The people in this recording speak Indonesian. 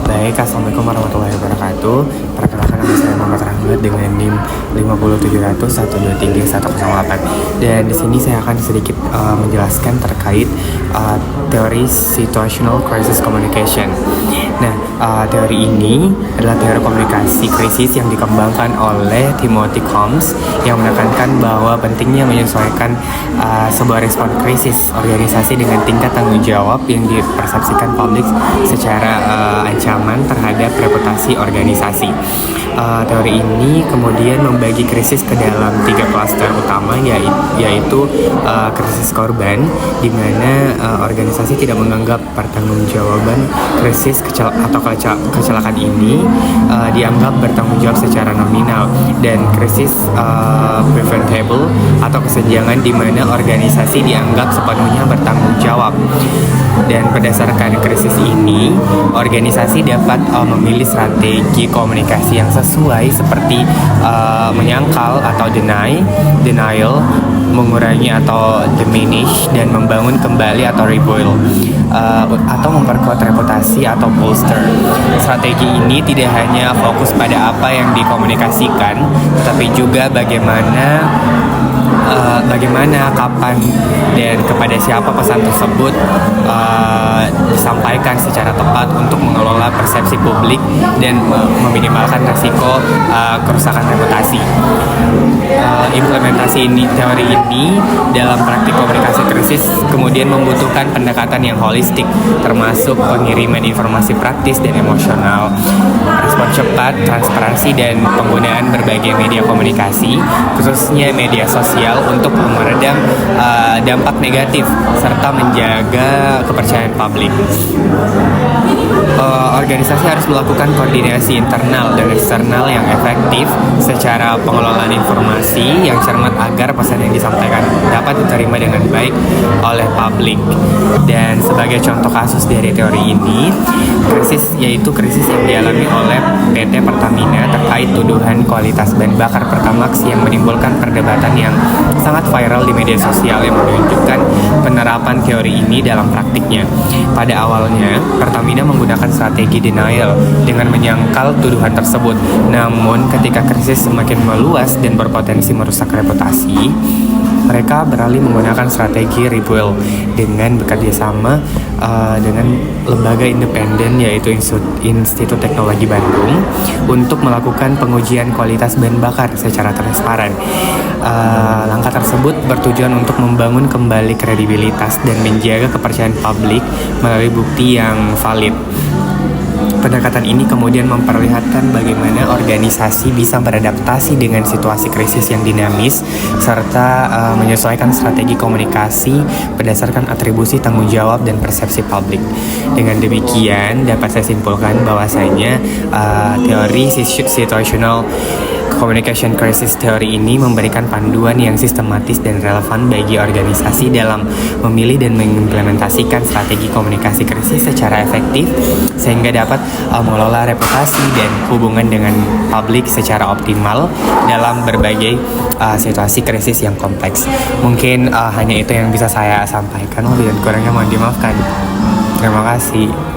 Baik, Assalamualaikum warahmatullahi wabarakatuh. Perkenalkan, nama saya Muhammad Rahmat dengan NIM 50700123108. Dan di sini saya akan sedikit menjelaskan terkait teori situational crisis communication. Nah, teori ini adalah teori komunikasi krisis yang dikembangkan oleh Timothy Combs yang menekankan bahwa pentingnya menyesuaikan sebuah respon krisis organisasi dengan tingkat tanggung jawab yang dipersepsikan publik secara ancaman terhadap reputasi organisasi. Teori ini kemudian membagi krisis ke dalam 3 klaster utama, yaitu krisis korban, di mana organisasi tidak menganggap pertanggungjawaban krisis atau kecelakaan ini dianggap bertanggung jawab secara nominal, dan krisis preventable atau kesenjangan, di mana organisasi dianggap sepenuhnya bertanggung jawab. Dan berdasarkan krisis ini, organisasi dapat memilih strategi komunikasi yang sesuai, seperti menyangkal atau denial, mengurangi atau diminish, dan membangun kembali atau rebuild, atau memperkuat reputasi atau bolster. Strategi ini tidak hanya fokus pada apa yang dikomunikasikan, tetapi juga bagaimana, kapan, dan kepada siapa pesan tersebut disampaikan secara tepat untuk mengelola persepsi publik dan meminimalkan risiko kerusakan reputasi. Implementasi teori ini dalam praktik komunikasi krisis kemudian membutuhkan pendekatan yang holistik, termasuk pengiriman informasi praktis dan emosional, respon cepat, transparansi, dan penggunaan berbagai media komunikasi, khususnya media sosial, untuk meredam dampak negatif serta menjaga kepercayaan publik. Organisasi harus melakukan koordinasi internal dan eksternal yang efektif secara pengelolaan informasi yang cermat agar pesan yang disampaikan dapat diterima dengan baik oleh publik. Dan sebagai contoh kasus dari teori ini, yaitu krisis yang dialami oleh PT Pertamina terkait tuduhan kualitas bahan bakar Pertamax yang menimbulkan perdebatan yang sangat viral di media sosial yang menunjukkan penerapan teori ini dalam praktiknya. Pada awalnya, Pertamina menggunakan strategi denial dengan menyangkal tuduhan tersebut. Namun, ketika krisis semakin meluas dan berpotensi merusak reputasi, mereka beralih menggunakan strategi rebuild dengan bekerja sama dengan lembaga independen, yaitu Institut Teknologi Bandung, untuk melakukan pengujian kualitas bahan bakar secara transparan. Langkah tersebut bertujuan untuk membangun kembali kredibilitas dan menjaga kepercayaan publik melalui bukti yang valid. Pendekatan ini kemudian memperlihatkan bagaimana organisasi bisa beradaptasi dengan situasi krisis yang dinamis, serta menyesuaikan strategi komunikasi berdasarkan atribusi tanggung jawab dan persepsi publik. Dengan demikian, dapat saya simpulkan bahwasanya teori situational communication crisis theory ini memberikan panduan yang sistematis dan relevan bagi organisasi dalam memilih dan mengimplementasikan strategi komunikasi krisis secara efektif, sehingga dapat mengelola reputasi dan hubungan dengan publik secara optimal dalam berbagai situasi krisis yang kompleks. Mungkin hanya itu yang bisa saya sampaikan, lebih dan kurangnya mohon dimaafkan. Terima kasih.